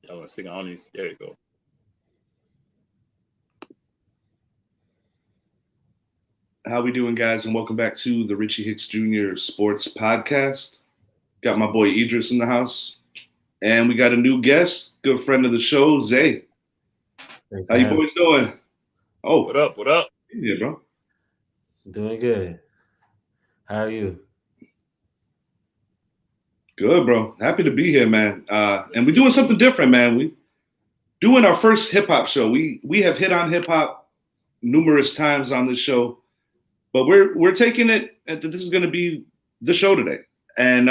I was singing on these. There you go. How we doing, guys? And welcome back to the Richie Hicks Jr. Sports Podcast. Got my boy Idris in the house, and we got a new guest, good friend of the show, Zay. Thanks How for you having boys doing? Oh, What up? What up? yeah, bro. me. Doing good. How are you? Good, bro. Happy to be here, man. And we're doing something different, man. We doing our first hip hop show. We have hit on hip hop numerous times on this show, but we're taking it. This is going to be the show today. And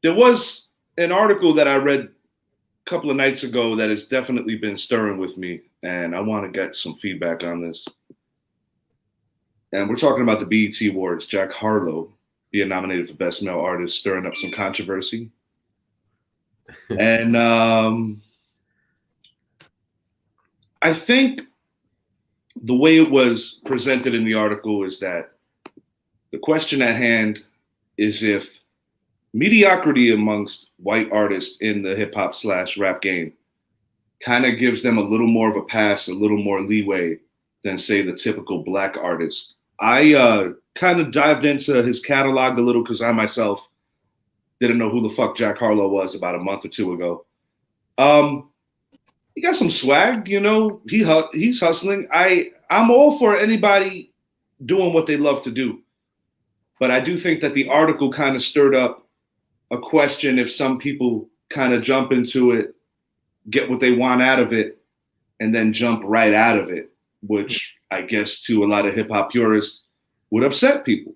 there was an article that I read a couple of nights ago that has definitely been stirring with me, and I want to get some feedback on this. And we're talking about the BET Awards. Jack Harlow being nominated for Best Male Artist, stirring up some controversy. And I think the way it was presented in the article is that the question at hand is if mediocrity amongst white artists in the hip hop / rap game kind of gives them a little more of a pass, a little more leeway than, say, the typical black artist. I kind of dived into his catalog a little because I myself didn't know who the fuck Jack Harlow was about a month or two ago. He got some swag, you know. He's hustling. I'm all for anybody doing what they love to do, but I do think that the article kind of stirred up a question if some people kind of jump into it, get what they want out of it, and then jump right out of it, which I guess to a lot of hip hop purists would upset people.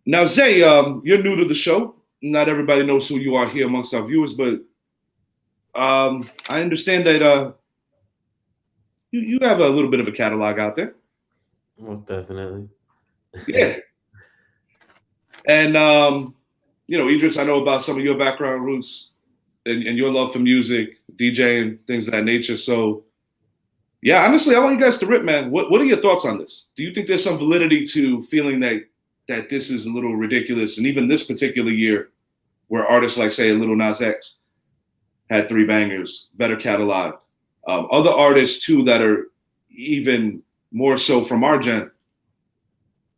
Now, Zay, you're new to the show. Not everybody knows who you are here amongst our viewers, but I understand that you have a little bit of a catalog out there. Most definitely. Yeah. And, you know, Idris, I know about some of your background roots and your love for music, DJing, things of that nature. So, yeah, honestly, I want you guys to rip, man. What are your thoughts on this? Do you think there's some validity to feeling that this is a little ridiculous? And even this particular year, where artists like, say, Lil Nas X had 3 bangers, better catalog. Other artists, too, that are even more so from our gen.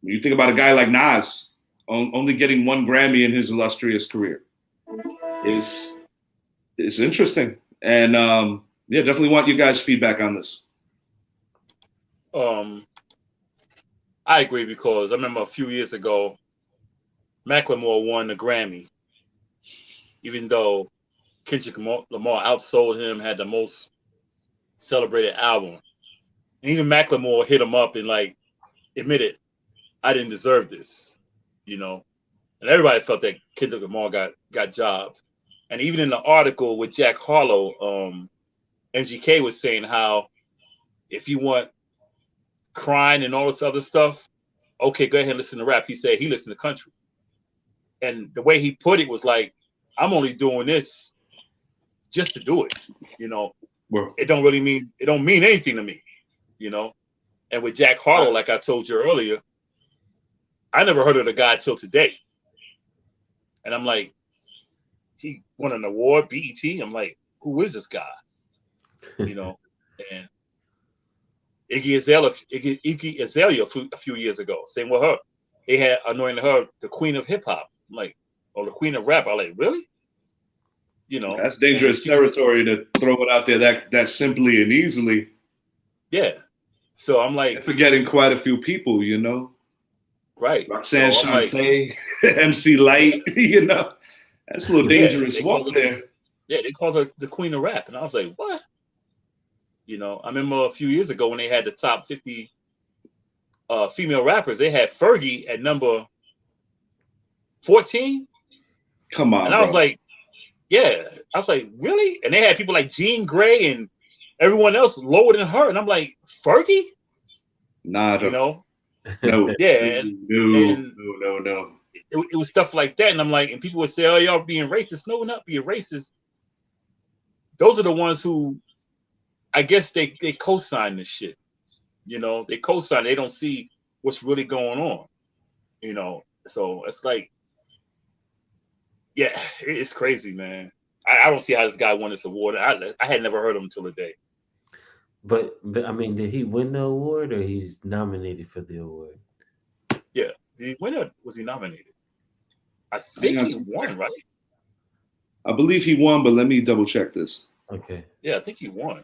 When you think about a guy like Nas, only getting 1 Grammy in his illustrious career, is interesting. And, yeah, definitely want you guys' feedback on this. I agree because I remember a few years ago, Macklemore won the Grammy, even though Kendrick Lamar outsold him, had the most celebrated album. And even Macklemore hit him up and like admitted, I didn't deserve this, you know. And everybody felt that Kendrick Lamar got jobbed. And even in the article with Jack Harlow, NGK was saying how if you want crying and all this other stuff, okay, go ahead and listen to rap. He said he listened to country. And the way he put it was like, I'm only doing this just to do it, you know. Well, it don't mean anything to me, you know. And with Jack Harlow, like I told you earlier, I never heard of the guy till today. And I'm like, he won an award, BET. I'm like, who is this guy? You know, and Iggy Azalea a few years ago, same with her. They had anointed her the queen of hip hop. I'm like, or the queen of rap. I'm like, really? You know, that's dangerous territory to throw it out there that simply and easily. Yeah. So I'm like, forgetting quite a few people, you know. Right. Roxanne Shante, MC Light, you know. That's a little dangerous walk there. Yeah, they called her the queen of rap. And I was like, what? You know, I remember a few years ago when they had the top 50 female rappers, they had Fergie at number 14. Come on, and I was like, yeah. I was like, really? And they had people like Jean Grey and everyone else lower than her. And I'm like, Fergie? Nah, you know? No. Yeah. No. It was stuff like that. And I'm like, and people would say, oh, y'all being racist. No, we're not being racist. Those are the ones who, I guess they co-sign this shit. You know, they co-sign. They don't see what's really going on. You know, so it's like, yeah, it's crazy, man. I don't see how this guy won this award. I had never heard of him until today. But I mean, did he win the award or he's nominated for the award? Yeah, did he win or was he nominated? I I think got he to won, check. right? I believe he won, but let me double check this. Okay. Yeah, I think he won.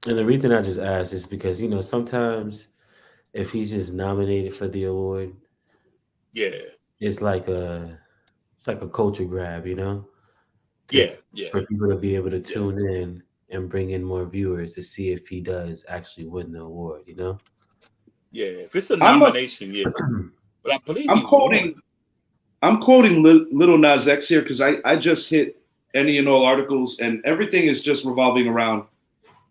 And the reason I just asked is because sometimes if he's just nominated for the award, Yeah, it's like a culture grab, to yeah, yeah, for people to be able to yeah, tune in and bring in more viewers to see if he does actually win the award. yeah. If it's a I'm a, nomination, yeah. But I believe I'm he won. quoting Little Nas X here because I just hit any and all articles and everything is just revolving around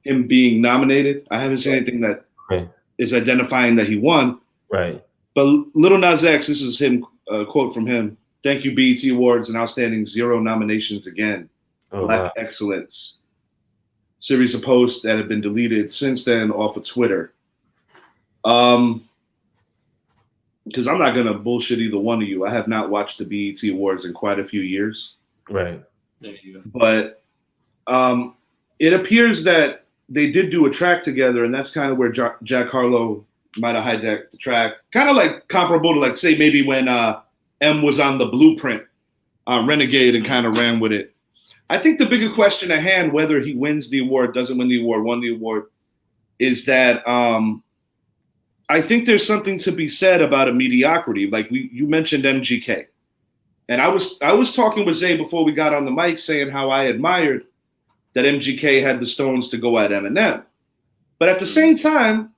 him being nominated. I haven't seen anything that Right. is identifying that he won. Right. But Little Nas X, this is him, a quote from him. Thank you, BET Awards, and outstanding 0 nominations again. Oh Black wow. excellence. Series of posts that have been deleted since then off of Twitter. Because I'm not gonna bullshit either one of you. I have not watched the BET Awards in quite a few years. Right. But it appears that they did do a track together, and that's kind of where Jack Harlow might have hijacked the track. Kind of like comparable to, like, say, maybe when M was on the Blueprint, Renegade, and kind of ran with it. I think the bigger question at hand, whether he wins the award, doesn't win the award, won the award, is that I think there's something to be said about a mediocrity. Like you mentioned MGK. And I was talking with Zay before we got on the mic saying how I admired that MGK had the stones to go at Eminem. But at the same time,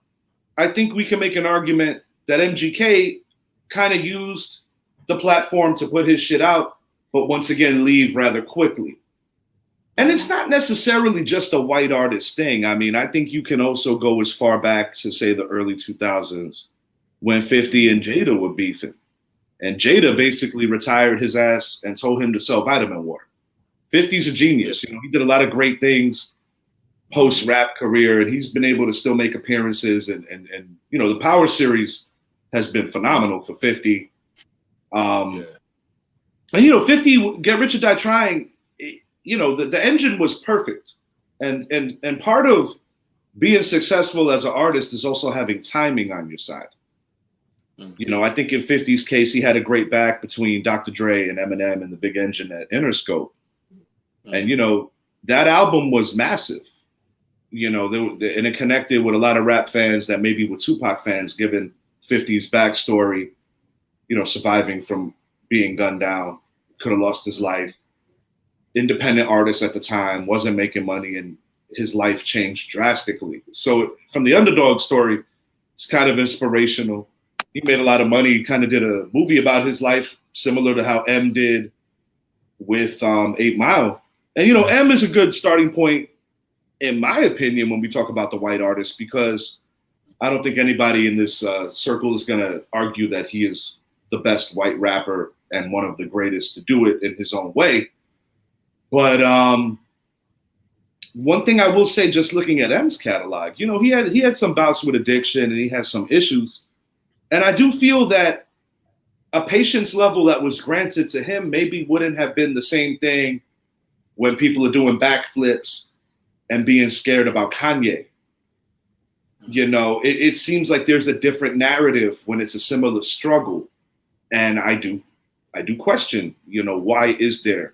I think we can make an argument that MGK kind of used the platform to put his shit out, but once again leave rather quickly. And it's not necessarily just a white artist thing. I mean, I think you can also go as far back to, say, the early 2000s when 50 and Jada were beefing. And Jada basically retired his ass and told him to sell vitamin water. 50's a genius. He did a lot of great things post-rap career, and he's been able to still make appearances. And the Power series has been phenomenal for 50. And 50, Get Rich or Die Trying, the engine was perfect. And part of being successful as an artist is also having timing on your side. I think in 50's case, he had a great back between Dr. Dre and Eminem and the big engine at Interscope. And, that album was massive, and it connected with a lot of rap fans that maybe were Tupac fans, given 50's backstory, surviving from being gunned down, could have lost his life. Independent artist at the time, wasn't making money, and his life changed drastically. So from the underdog story, it's kind of inspirational. He made a lot of money. He kind of did a movie about his life, similar to how M did with 8 Mile. And, M is a good starting point, in my opinion, when we talk about the white artist, because I don't think anybody in this circle is going to argue that he is the best white rapper and one of the greatest to do it in his own way. But one thing I will say, just looking at M's catalog, he had some bouts with addiction and he had some issues. And I do feel that a patience level that was granted to him maybe wouldn't have been the same thing when people are doing backflips and being scared about Kanye. It seems like there's a different narrative when it's a similar struggle. And I do question, why is there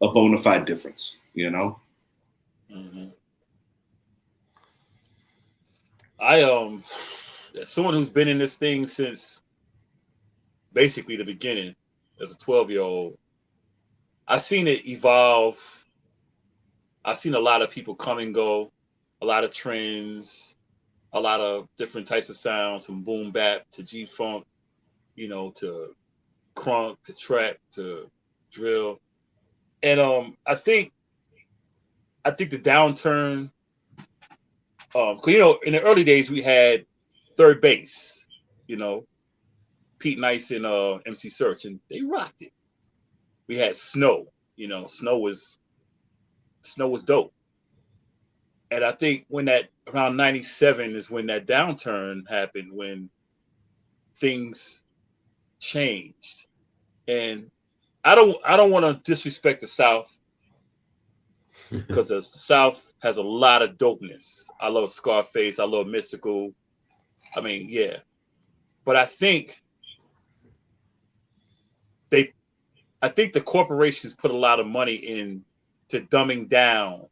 a bona fide difference, Mm-hmm. As someone who's been in this thing since basically the beginning, as a 12-year-old, I've seen it evolve. I've seen a lot of people come and go, a lot of trends, a lot of different types of sounds, from boom bap to G-funk, to crunk to trap to drill. And I think the downturn, because in the early days we had Third Base, Pete Nice and MC Search, and they rocked it. We had Snow, Snow was dope. And I think when that around 97 is when that downturn happened, when things changed. And I don't want to disrespect the South because the South has a lot of dopeness. I love Scarface, I love Mystical. I mean, yeah. But I think the corporations put a lot of money in to dumbing down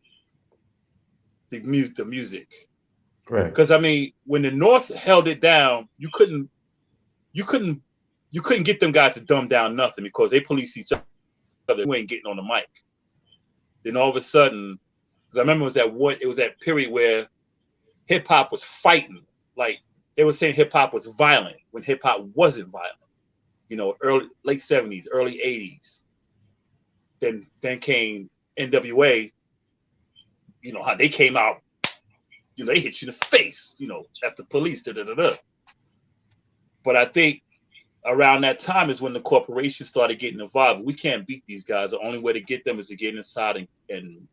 the music. Right. Because I mean, when the North held it down, you couldn't get them guys to dumb down nothing because they police each other who ain't getting on the mic. Then all of a sudden, because I remember it was that period where hip hop was fighting. Like they were saying hip hop was violent when hip hop wasn't violent. You know, late 70s, early 80s. Then came NWA. You know how they came out. You know, they hit you in the face. You know, after police. But I think around that time is when the corporations started getting involved. We can't beat these guys. The only way to get them is to get inside and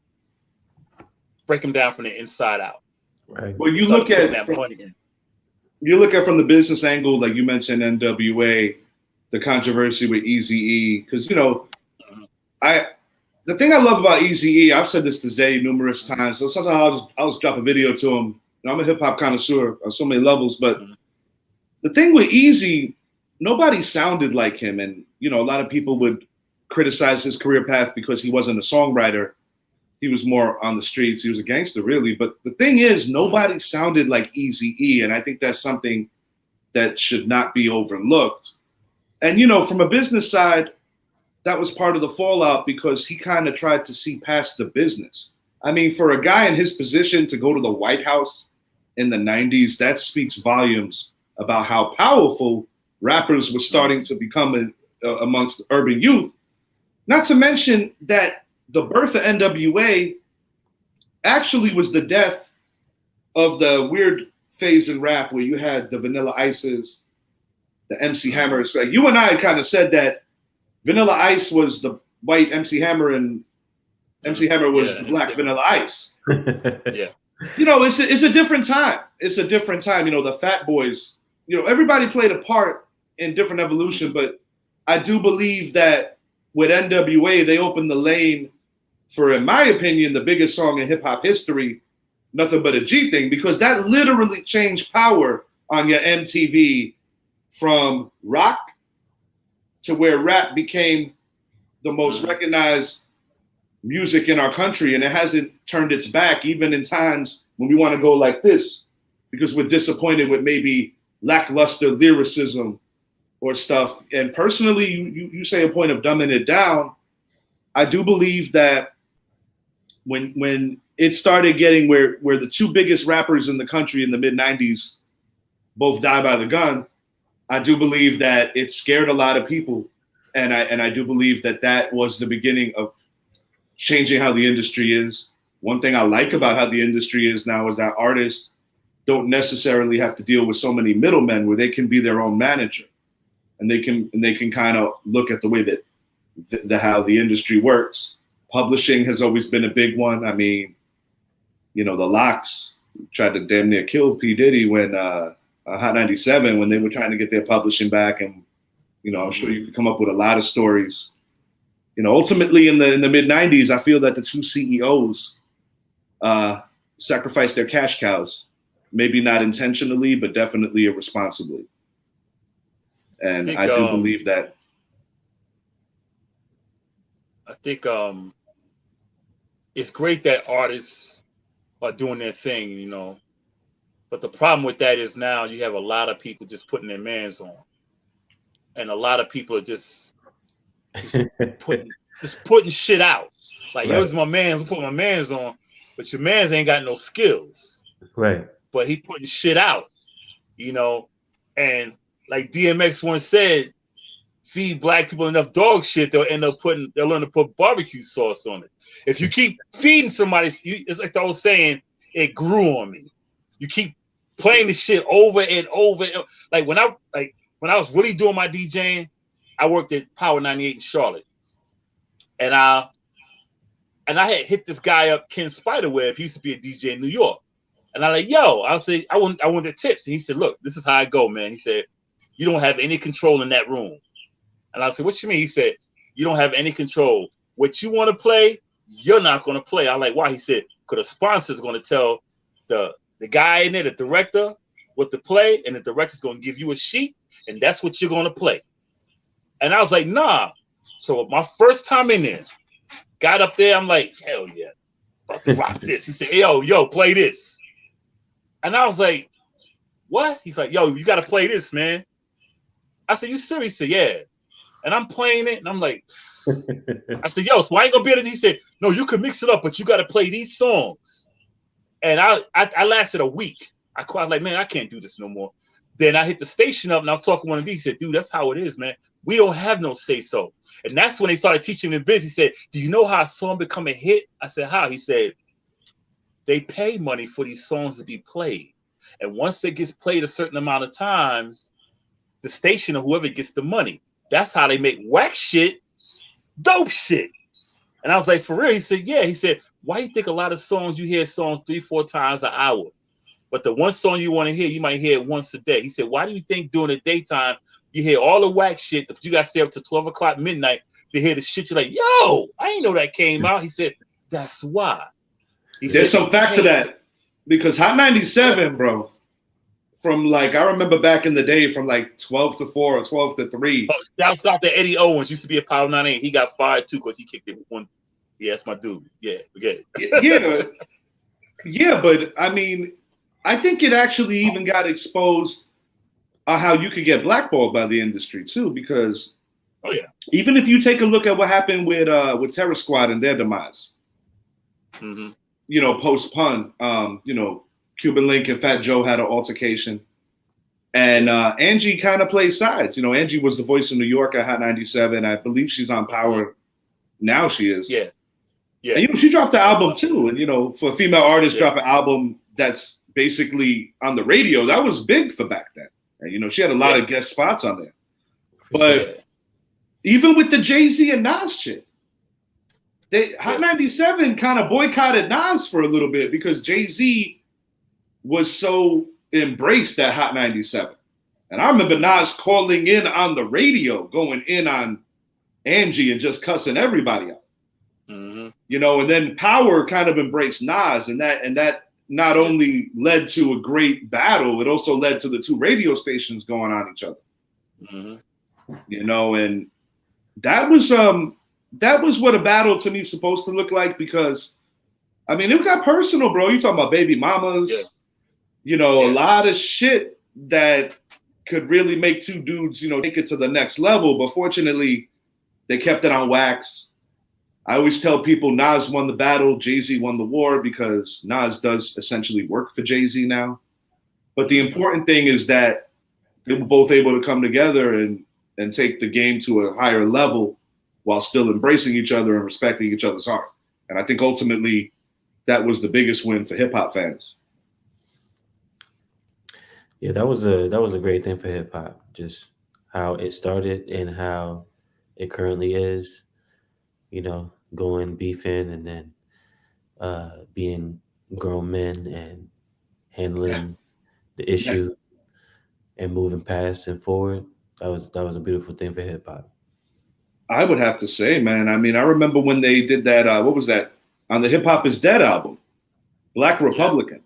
break them down from the inside out. Right. Well, you look at from the business angle, like you mentioned, NWA, the controversy with Eazy-E, because the thing I love about Eazy-E, I've said this to Zay numerous times. So sometimes I'll just drop a video to him. You know, I'm a hip hop connoisseur on so many levels, but the thing with Eazy, nobody sounded like him, and a lot of people would criticize his career path because he wasn't a songwriter. He was more on the streets. He was a gangster, really. But the thing is, nobody sounded like Eazy-E, and I think that's something that should not be overlooked. And from a business side, that was part of the fallout because he kind of tried to see past the business. I mean, for a guy in his position to go to the White House in the 90s, that speaks volumes about how powerful rappers were starting to become amongst urban youth. Not to mention that the birth of NWA actually was the death of the weird phase in rap where you had the Vanilla Ices, the MC Hammers. Like you and I kind of said that Vanilla Ice was the white MC Hammer and MC Hammer was the black Vanilla Ice. Yeah. It's a different time. It's a different time. The Fat Boys, everybody played a part in different evolution, but I do believe that with NWA, they opened the lane for, in my opinion, the biggest song in hip hop history, Nothing But a G Thing, because that literally changed power on your MTV from rock to where rap became the most recognized music in our country. And it hasn't turned its back, even in times when we want to go like this, because we're disappointed with maybe lackluster lyricism or stuff. And personally, you say a point of dumbing it down. I do believe that when it started getting where the two biggest rappers in the country in the mid-90s both died by the gun, I do believe that it scared a lot of people. And I do believe that was the beginning of changing how the industry is. One thing I like about how the industry is now is that artists don't necessarily have to deal with so many middlemen, where they can be their own manager, and they can kind of look at the way that how the industry works. Publishing has always been a big one. I mean, the Locks tried to damn near kill P. Diddy when Hot 97, when they were trying to get their publishing back, and I'm sure you could come up with a lot of stories. Ultimately in the mid 90s, I feel that the two CEOs sacrificed their cash cows, maybe not intentionally, but definitely irresponsibly. And I do believe that. I think it's great that artists are doing their thing, but the problem with that is now you have a lot of people just putting their mans on, and a lot of people are just putting shit out. Like, here's my man's, put my man's on, but your man's ain't got no skills. Right. But he putting shit out, and like DMX once said, feed black people enough dog shit, they'll learn to put barbecue sauce on it. If you keep feeding somebody, it's like the old saying, it grew on me. You keep playing the shit over and over. Like when I was really doing my DJing, I worked at Power 98 in Charlotte. And And I had hit this guy up, Ken Spiderweb. He used to be a DJ in New York. And I like, yo, I'll say, I want the tips. And he said, look, this is how I go, man. He said, you don't have any control in that room. And I said, what you mean? He said, you don't have any control. What you want to play, you're not going to play. I'm like, why? He said, because the sponsor is going to tell the guy in there, the director, what to play, and the director's going to give you a sheet, and that's what you're going to play. And I was like, nah. So my first time in there, got up there, I'm like, hell yeah, about to rock this. He said, hey, yo, play this. And I was like, what? He's like, yo, you got to play this, man. I said, you serious? He said, yeah. And I'm playing it, and I'm like, I said, yo, so I ain't gonna be able to. He said, no, you can mix it up, but you got to play these songs. And I lasted a week. I was like, man, I can't do this no more. Then I hit the station up, and I was talking to one of these. He said, dude, that's how it is, man. We don't have no say so. And that's when they started teaching me business. He said, do you know how a song become a hit? I said, how? He said, they pay money for these songs to be played. And once it gets played a certain amount of times, the station or whoever gets the money. That's how they make whack shit, dope shit. And I was like, for real? He said, yeah. He said, why you think a lot of songs, you hear songs 3-4 times an hour? But the one song you want to hear, you might hear it once a day. He said, why do you think during the daytime, you hear all the whack shit, but you got to stay up to 12 o'clock midnight to hear the shit? You're like, yo, I didn't know that came out. He said, that's why. There's some fact to that. Because Hot 97, bro, from like, I remember back in the day from like 12 to 4 or 12 to 3. Oh, shouts out to Eddie Owens, used to be a Power 98. He got fired too because he kicked it with one. Yeah, that's my dude. Yeah, forget it. Yeah, but I mean, I think it actually even got exposed how you could get blackballed by the industry too, because even if you take a look at what happened with Terror Squad and their demise, you know, post pun, you know, Cuban Link and Fat Joe had an altercation, and Angie kind of played sides. You know, Angie was the voice of New York at Hot 97. I believe she's on Power now. She is. Yeah. And, you know, she dropped the album too. And, you know, for a female artist, drop an album that's basically on the radio, that was big for back then. And, you know, she had a lot of guest spots on there. But even with the Jay-Z and Nas shit, Hot 97 kind of boycotted Nas for a little bit because Jay-Z was so embraced at Hot 97. And I remember Nas calling in on the radio, going in on Angie and just cussing everybody out. You know, and then Power kind of embraced Nas, and that not only led to a great battle, it also led to the two radio stations going on each other. You know, and that was what a battle to me is supposed to look like, because I mean, it got personal, bro. You talking about baby mamas, you know, a lot of shit that could really make two dudes, you know, take it to the next level. But fortunately, they kept it on wax. I always tell people Nas won the battle, Jay-Z won the war, because Nas does essentially work for Jay-Z now. But the important thing is that they were both able to come together and take the game to a higher level while still embracing each other and respecting each other's art. And I think ultimately that was the biggest win for hip hop fans. Yeah, that was a great thing for hip hop. Just how it started and how it currently is. You know, going beefing and then being grown men and handling the issue and moving past and forward. That was a beautiful thing for hip hop. I would have to say, man. I mean, I remember when they did that. What was that on the Hip Hop Is Dead album? Black Republican.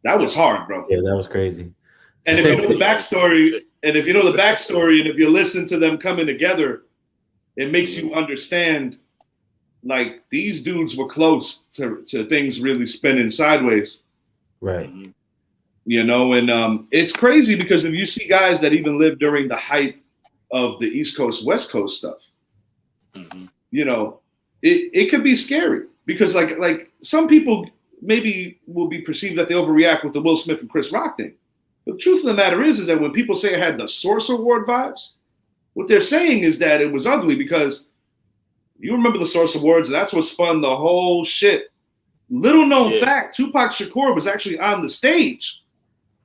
That was hard, bro. Yeah, that was crazy. And if you know the backstory, and if you listen to them coming together, it makes you understand, like, these dudes were close to things really spinning sideways. Right. You know, and it's crazy because if you see guys that even lived during the height of the East Coast, West Coast stuff, you know, it could be scary because like some people maybe will be perceived that they overreact with the Will Smith and Chris Rock thing. The truth of the matter is that when people say it had the Source Award vibes, what they're saying is that it was ugly because you remember the Source Awards, and that's what spun the whole shit. Little known fact, Tupac Shakur was actually on the stage,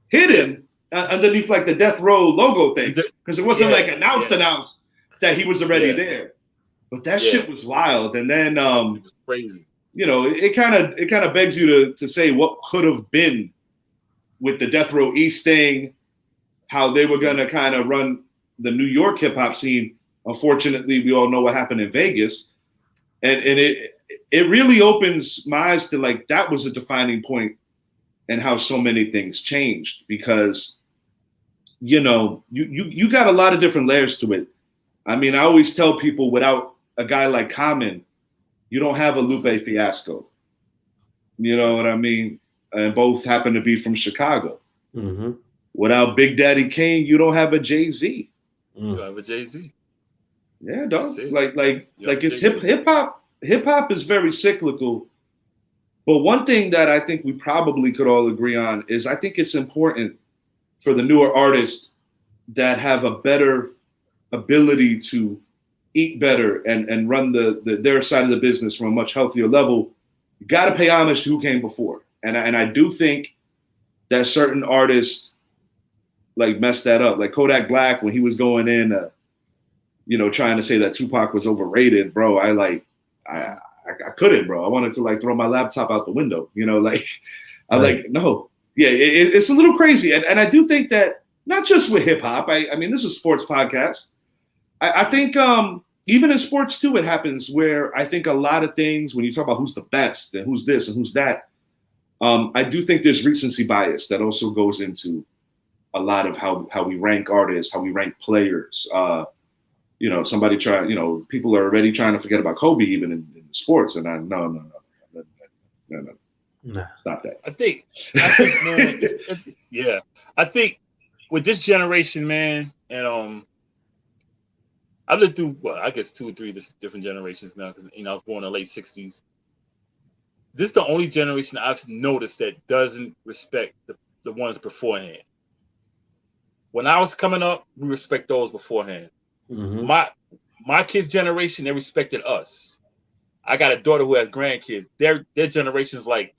hidden underneath like the Death Row logo thing, because it wasn't like announced that he was already there. But that shit was wild. And then it was crazy. You know, it kind of begs you to say what could have been with the Death Row East thing, how they were gonna kind of run the New York hip hop scene. Unfortunately, we all know what happened in Vegas, and it really opens my eyes to like that was a defining point and how so many things changed because you know you got a lot of different layers to it. I mean, I always tell people without a guy like Common, you don't have a Lupe Fiasco. You know what I mean? And both happen to be from Chicago. Mm-hmm. Without Big Daddy Kane, you don't have a Jay-Z. You have a Jay-Z. Yeah, dog. Like it's hip hop is very cyclical. But one thing that I think we probably could all agree on is I think it's important for the newer artists that have a better ability to eat better and run their side of the business from a much healthier level. You got to pay homage to who came before. And I do think that certain artists like messed that up. Like Kodak Black, when he was going in, you know, trying to say that Tupac was overrated, bro. I couldn't, bro. I wanted to like throw my laptop out the window, you know, like no. Yeah, it's a little crazy. And I do think that not just with hip hop, I mean, this is a sports podcast. I think even in sports too, it happens where I think a lot of things, when you talk about who's the best and who's this and who's that, I do think there's recency bias that also goes into a lot of how we rank artists, how we rank players. You know, people are already trying to forget about Kobe even in sports, and no, stop that. I think, man, yeah, I think with this generation, man, and I've lived through, I guess 2 or 3 different generations now because I was born in the late '60s. This is the only generation I've noticed that doesn't respect the ones beforehand. When I was coming up, we respect those beforehand. Mm-hmm. My kids' generation, they respected us. I got a daughter who has grandkids. Their generation's like,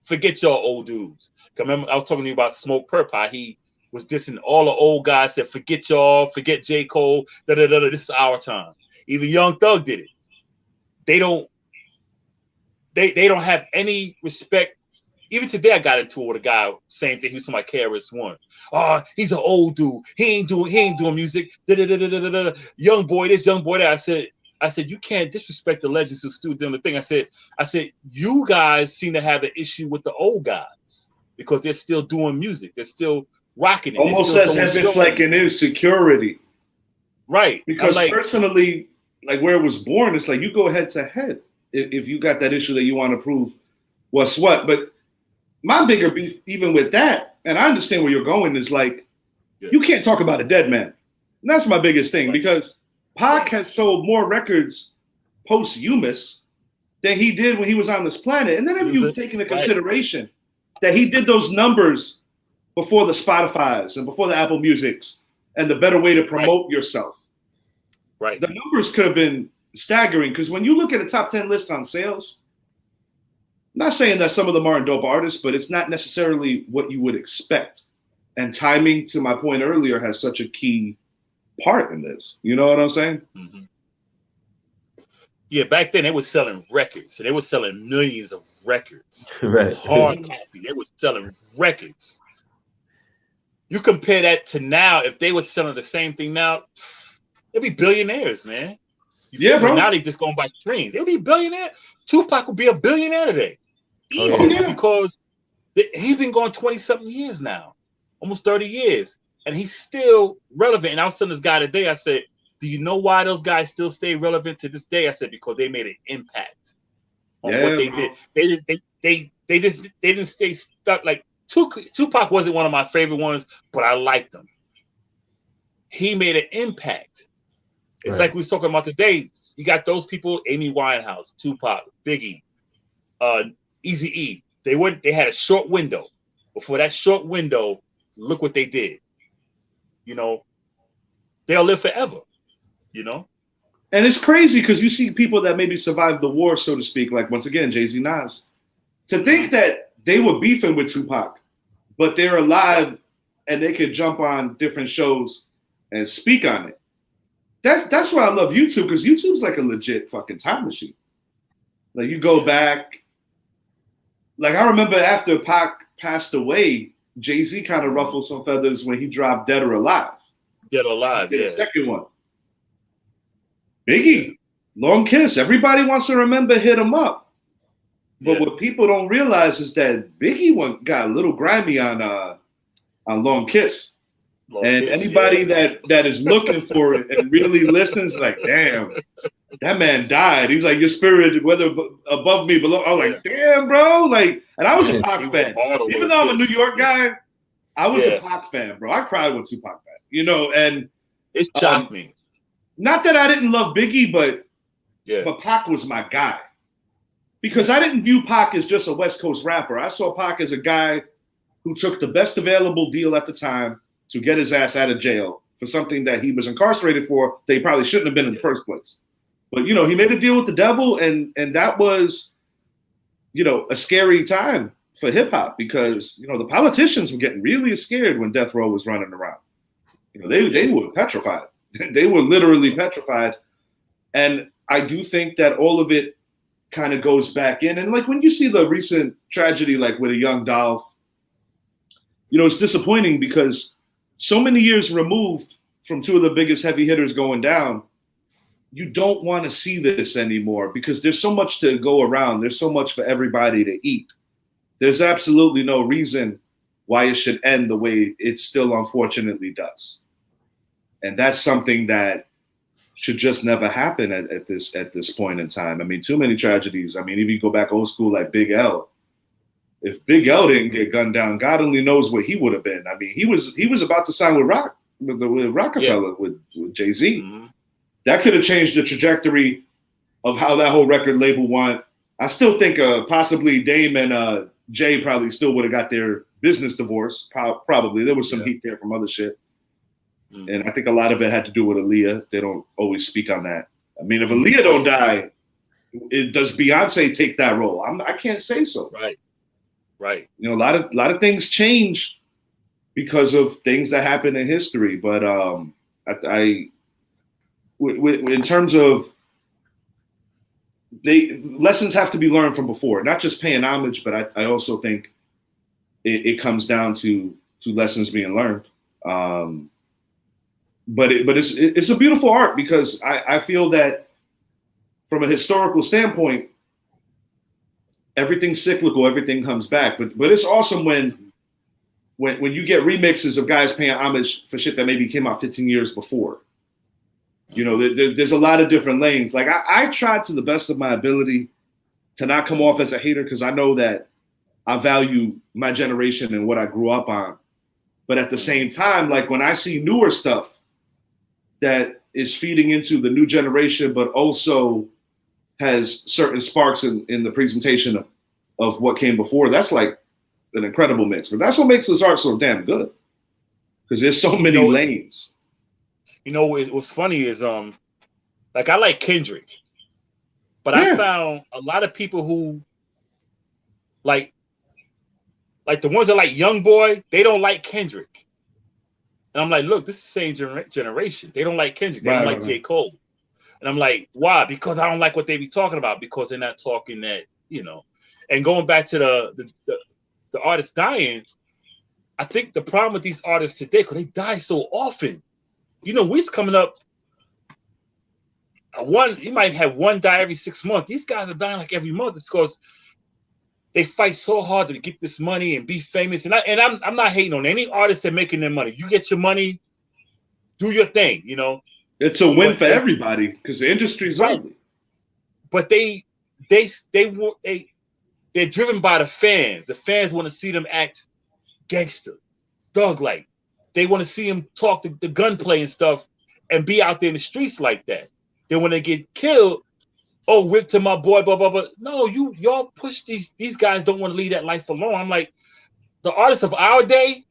forget y'all old dudes. Remember, I was talking to you about Smoke Purpie. He was dissing all the old guys, said, forget y'all, forget J. Cole, this is our time. Even Young Thug did it. They don't have any respect. Even today, I got into it with a guy, same thing. He was from my KRS-One. Oh, he's an old dude. He ain't doing music. Young boy this, young boy that. I said, you can't disrespect the legends who still doing the thing. I said, you guys seem to have an issue with the old guys because they're still doing music. They're still rocking it. Almost as if it's like an insecurity. Right. Because personally, like where it was born, it's like you go head to head if you got that issue that you want to prove what's what. But my bigger beef, even with that, and I understand where you're going, is like, you can't talk about a dead man. And that's my biggest thing because Pac has sold more records posthumous than he did when he was on this planet. And then if you take into consideration that he did those numbers before the Spotify's and before the Apple Music's and the better way to promote yourself. Right. The numbers could have been staggering because when you look at the top 10 list on sales, I'm not saying that some of them aren't dope artists, but it's not necessarily what you would expect. And timing, to my point earlier, has such a key part in this. You know what I'm saying? Mm-hmm. Yeah, back then they were selling records. So they were selling millions of records. Right. Hard copy. They were selling records. You compare that to now, if they were selling the same thing now, they'd be billionaires, man. Bro. Now they just going by streams. They'd be billionaire. Tupac would be a billionaire today. Easy, because he's been going 20-something years now, almost 30 years, and he's still relevant. And I was telling this guy today, I said, do you know why those guys still stay relevant to this day? I said, because they made an impact on what they did. They didn't stay stuck. Like Tupac wasn't one of my favorite ones, but I liked him. He made an impact. It's like we was talking about today. You got those people, Amy Winehouse, Tupac, Biggie, Eazy-E. They had a short window. Before that short window, look what they did. You know, they'll live forever. You know? And it's crazy because you see people that maybe survived the war, so to speak, like once again, Jay-Z, Nas. To think that they were beefing with Tupac, but they're alive and they could jump on different shows and speak on it. that's why I love YouTube, because YouTube's like a legit fucking time machine. Like you go back, like I remember after Pac passed away, Jay-Z kind of ruffled some feathers when he dropped Dead or Alive. Dead or Alive, yeah. The second one. Biggie, Long Kiss. Everybody wants to remember Hit 'Em Up. But what people don't realize is that Biggie got a little grimy on Long Kiss. Anybody that is looking for it and really listens, like, damn, that man died. He's like, your spirit, whether above me, below. I was like, damn, bro. Like, and I was a Pac fan. Even though I'm a New York guy, I was a Pac fan, bro. I cried when Tupac died, and it shocked me. Not that I didn't love Biggie, but Pac was my guy. Because I didn't view Pac as just a West Coast rapper. I saw Pac as a guy who took the best available deal at the time to get his ass out of jail for something that he was incarcerated for that he probably shouldn't have been in the first place. But, he made a deal with the devil, and that was, a scary time for hip-hop because, the politicians were getting really scared when Death Row was running around. They were petrified. They were literally petrified. And I do think that all of it kind of goes back in. And, like, when you see the recent tragedy, like, with a young Dolph, it's disappointing because so many years removed from two of the biggest heavy hitters going down, you don't want to see this anymore because there's so much to go around. There's so much for everybody to eat. There's absolutely no reason why it should end the way it still unfortunately does. And that's something that should just never happen at this point in time. I mean, too many tragedies. I mean, if you go back old school like Big L, if Big L didn't get gunned down, God only knows where he would have been. I mean, he was about to sign with Rockefeller, with Jay-Z. Mm-hmm. That could have changed the trajectory of how that whole record label went. I still think possibly Dame and Jay probably still would have got their business divorce. Probably. There was some heat there from other shit. Mm-hmm. And I think a lot of it had to do with Aaliyah. They don't always speak on that. I mean, if Aaliyah don't die, does Beyonce take that role? I can't say so. Right. A lot of things change because of things that happen in history. But in terms of lessons have to be learned from before, not just paying homage, but I also think it comes down to lessons being learned. But it's a beautiful art because I feel that from a historical standpoint, everything's cyclical, everything comes back. But it's awesome when you get remixes of guys paying homage for shit that maybe came out 15 years before. There's a lot of different lanes. Like I tried to the best of my ability to not come off as a hater because I know that I value my generation and what I grew up on. But at the same time, like when I see newer stuff that is feeding into the new generation, but also has certain sparks in the presentation of what came before, that's like an incredible mix. But that's what makes this art so damn good. Because there's so many lanes. What's funny is like I like Kendrick, but I found a lot of people who like the ones that like Young Boy, they don't like Kendrick. And I'm like, look, this is the same generation. They don't like Kendrick. They don't like J. Cole. And I'm like, why? Because I don't like what they be talking about. Because they're not talking that, And going back to the artists dying, I think the problem with these artists today, because they die so often. We's coming up. You might have one die every 6 months. These guys are dying like every month. It's because they fight so hard to get this money and be famous. And I'm not hating on any artist that making their money. You get your money, do your thing. It's a win for everybody because the industry's ugly. But they're driven by the fans. The fans want to see them act gangster, thug-like. They want to see them talk the gunplay and stuff and be out there in the streets like that. Then when they get killed, whip to my boy, blah, blah, blah. No, y'all push these guys don't want to leave that life alone. I'm like, the artists of our day,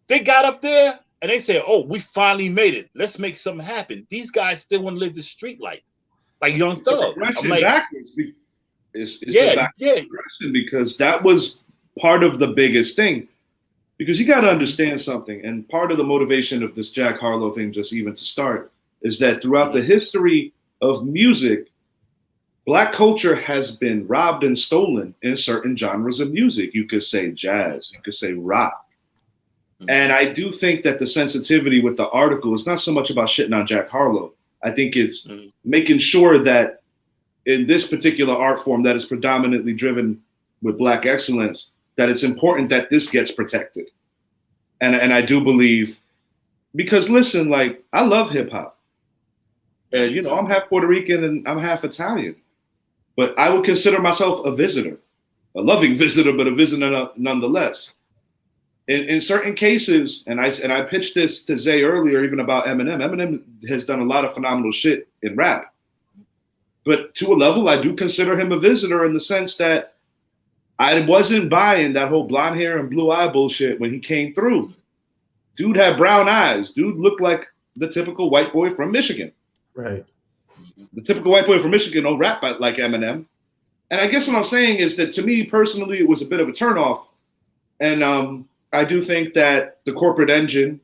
they got up there and they said, we finally made it. Let's make something happen. These guys still want to live the street life, like Young Thug. I'm like, backwards. It's a backward progression because that was part of the biggest thing. Because you got to understand something, and part of the motivation of this Jack Harlow thing, just even to start, is that throughout the history of music, Black culture has been robbed and stolen in certain genres of music. You could say jazz, you could say rock. And I do think that the sensitivity with the article is not so much about shitting on Jack Harlow. I think it's making sure that in this particular art form that is predominantly driven with Black excellence, that it's important that this gets protected. And I do believe, because listen, like, I love hip hop. And, you know, I'm half Puerto Rican and I'm half Italian. But I would consider myself a visitor, a loving visitor, but a visitor nonetheless. In certain cases, and I pitched this to Zay earlier, even about Eminem. Eminem has done a lot of phenomenal shit in rap. But to a level, I do consider him a visitor in the sense that I wasn't buying that whole blonde hair and blue eye bullshit when he came through. Dude had brown eyes. Dude looked like the typical white boy from Michigan. Right. The typical white boy from Michigan don't rap like Eminem. And I guess what I'm saying is that to me personally, it was a bit of a turnoff. And I do think that the corporate engine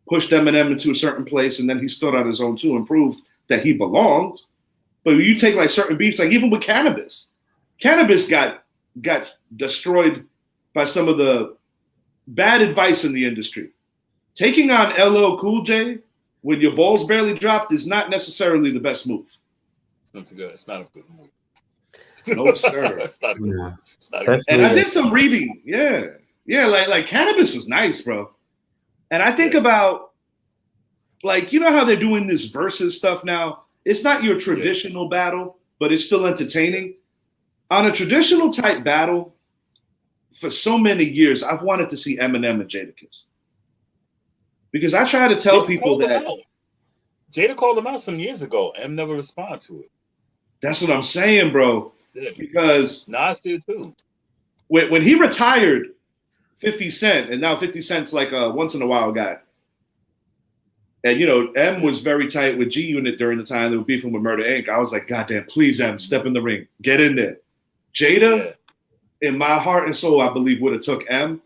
pushed Eminem into a certain place, and then he stood on his own too and proved that he belonged. But when you take like certain beefs, like even with cannabis got destroyed by some of the bad advice in the industry. Taking on LL Cool J when your balls barely dropped is not necessarily the best move. It's good. It's not a good move. No, sir. It's not a good move. It's not a That's good And move. I did some reading. Yeah, like cannabis was nice, bro. And I think about, like, you know how they're doing this versus stuff now? It's not your traditional battle, but it's still entertaining. On a traditional type battle, for so many years, I've wanted to see Eminem and Jadakiss. Because I try to tell people that Jada called him out some years ago and never responded to it. That's what I'm saying, bro. Yeah. Because Nas did too. When he retired 50 Cent, and now 50 Cent's like a once in a while guy. And, you know, M was very tight with G Unit during the time they were beefing with Murder Inc. I was like, goddamn, please, M, step in the ring. Get in there. Jada, in my heart and soul, I believe would have took M.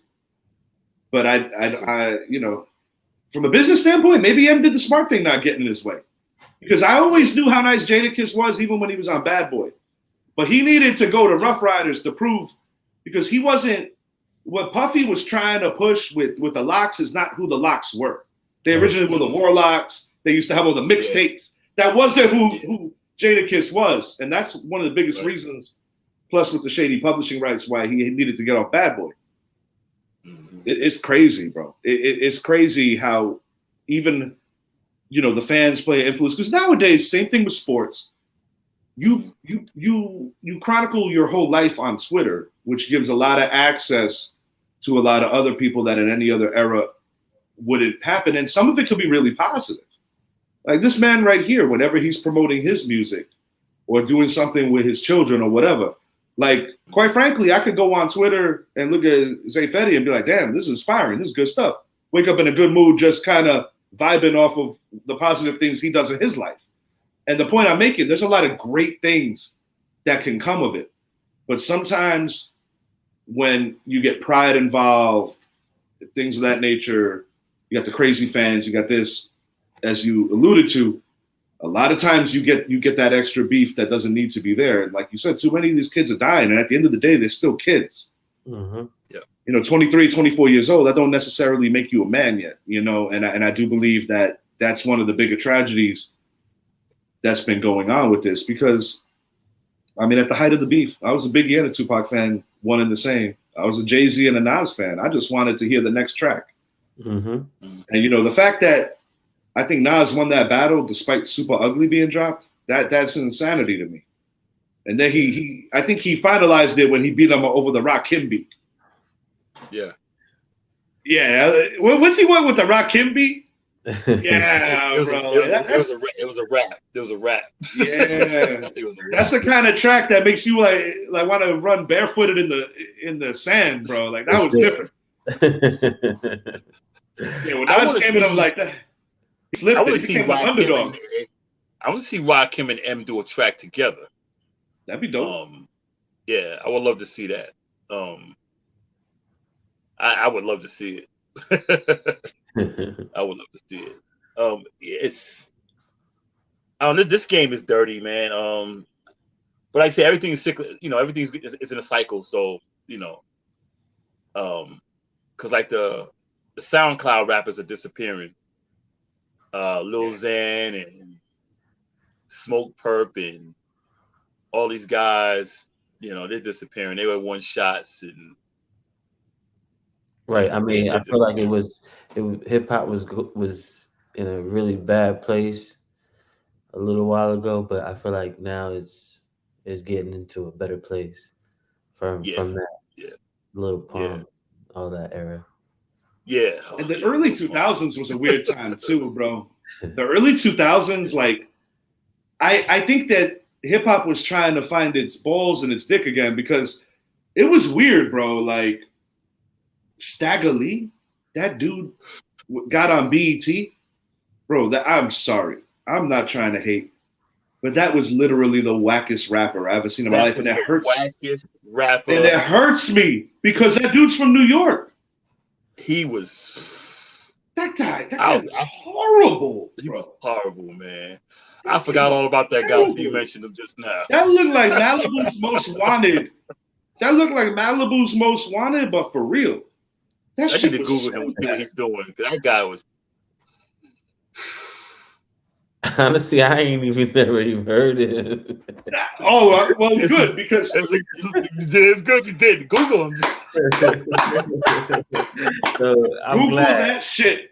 But I, you know, from a business standpoint, maybe M did the smart thing not getting in his way. Because I always knew how nice Jadakiss was, even when he was on Bad Boy. But he needed to go to Rough Riders to prove, because he wasn't, what Puffy was trying to push with the Locks is not who the Locks were. They originally were the Warlocks. They used to have all the mixtapes. That wasn't who Jadakiss was. And that's one of the biggest reasons, plus with the shady publishing rights, why he needed to get off Bad Boy. It's crazy, bro. It's crazy how even, you know, the fans play an influence. Because nowadays, same thing with sports. You chronicle your whole life on Twitter, which gives a lot of access to a lot of other people that in any other era wouldn't happen. And some of it could be really positive. Like this man right here, whenever he's promoting his music or doing something with his children or whatever, like, quite frankly, I could go on Twitter and look at Zay Fetty and be like, damn, this is inspiring. This is good stuff. Wake up in a good mood, just kind of vibing off of the positive things he does in his life. And the point I'm making, there's a lot of great things that can come of it. But sometimes when you get pride involved, things of that nature, you got the crazy fans, you got this, as you alluded to, a lot of times you get that extra beef that doesn't need to be there. And like you said, too many of these kids are dying. And at the end of the day, they're still kids. Mm-hmm. Yeah. You know, 23, 24 years old, that don't necessarily make you a man yet, you know? And I do believe that that's one of the bigger tragedies that's been going on with this, because, I mean, at the height of the beef, I was a Biggie and a Tupac fan, one and the same. I was a Jay-Z and a Nas fan. I just wanted to hear the next track. Mm-hmm. And, you know, the fact that I think Nas won that battle despite Super Ugly being dropped, that's insanity to me. And then I think he finalized it when he beat him over the Rakim beat. Yeah. Yeah. Once he went with the Rakim beat, yeah, bro. It was a rap. There was a rap. Yeah. That's the kind of track that makes you like want to run barefooted in the sand, bro. Like that was different. Yeah, when Nas came in, I'm like that. He flipped it. He became an underdog. I want to see Rakim and M do a track together. That'd be dope. Yeah, I would love to see that. I would love to see it. I would love to see it. This game is dirty, man. But like I say, everything is cyclical. You know, everything's is in a cycle. So you know, because like the SoundCloud rappers are disappearing. Lil Xan and Smoke Perp and all these guys, you know, they're disappearing. They were one shots and Right. I mean, I feel like hip hop was in a really bad place a little while ago, but I feel like now it's getting into a better place from that Little Pump, all that era. Yeah. And the early 2000s was a weird time too, bro. The early 2000s, like, I think that hip hop was trying to find its balls and its dick again, because it was weird, bro. Like, Stagger Lee, that dude got on BET, bro. I'm sorry, I'm not trying to hate, but that was literally the wackest rapper I ever seen in my life, and it hurts. Wackest rapper, and it hurts me because that dude's from New York. He was that guy was horrible. He was horrible, man. I forgot all about that guy until you mentioned him just now. That looked like Malibu's Most Wanted. That looked like Malibu's Most Wanted, but for real. I need to Google him and see what he's doing. That guy was. Honestly, I ain't never even heard it. Oh, well, good, because it's good you did. Google him. So I'm Google glad. that shit.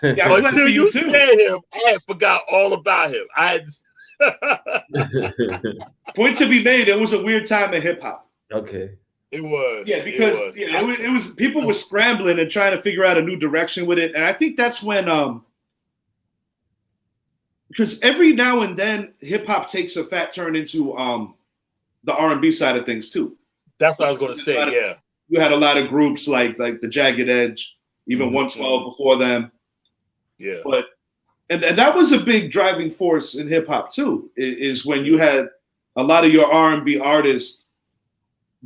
Yeah, I'm glad until you too. said him, I had forgot all about him. Point to be made. It was a weird time in hip hop. Okay. It was. Yeah, because it was people were scrambling and trying to figure out a new direction with it, and I think that's when because every now and then hip hop takes a fat turn into the R&B side of things too. That's what I was going to say. Yeah, you had a lot of groups like the Jagged Edge, even 112 before them. Yeah, but and that was a big driving force in hip hop too. Is when you had a lot of your R&B artists